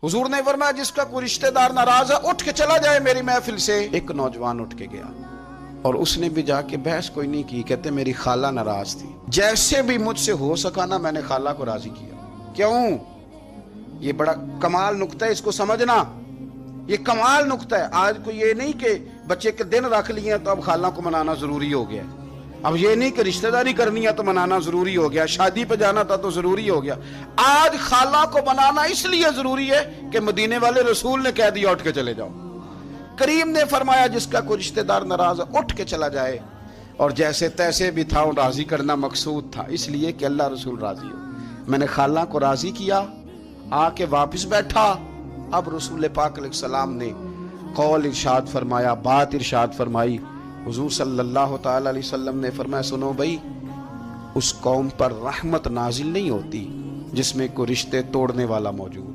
हुजूर ने फरमाया जिसका कोई रिश्तेदार नाराज है उठ के चला जाए मेरी महफिल से। एक नौजवान उठ के गया और उसने भी जाके बहस कोई नहीं की। कहते मेरी खाला नाराज थी, जैसे भी मुझसे हो सका ना मैंने खाला को राजी किया। क्यों? ये बड़ा कमाल नुक्ता है, इसको समझना, ये कमाल नुक्ता है। आज को ये नहीं कि बच्चे के दिन रख लिए तो अब खाला को मनाना जरूरी हो गया, अब ये नहीं कि रिश्तेदारी करनी है तो मनाना जरूरी हो गया, शादी पे जाना था तो जरूरी हो गया। आज खाला को मनाना इसलिए जरूरी है कि मदीने वाले रसूल ने कह दिया उठ के चले जाओ। करीम ने फरमाया जिसका कोई रिश्तेदार नाराज है उठ के चला जाए। और जैसे तैसे भी था राजी करना मकसूद था, इसलिए कि अल्लाह रसूल राजी हो। मैंने खाला को राजी किया, आके वापस बैठा। अब रसूल पाक अलैहिस्सलाम ने कौल इरशाद फरमाया, बात इरशाद फरमाई। हुजूर सल्लल्लाहु तआला अलैहि वसल्लम ने फरमाया सुनो भाई, उस कौम पर रहमत नाजिल नहीं होती जिसमें कोई रिश्ते तोड़ने वाला मौजूद।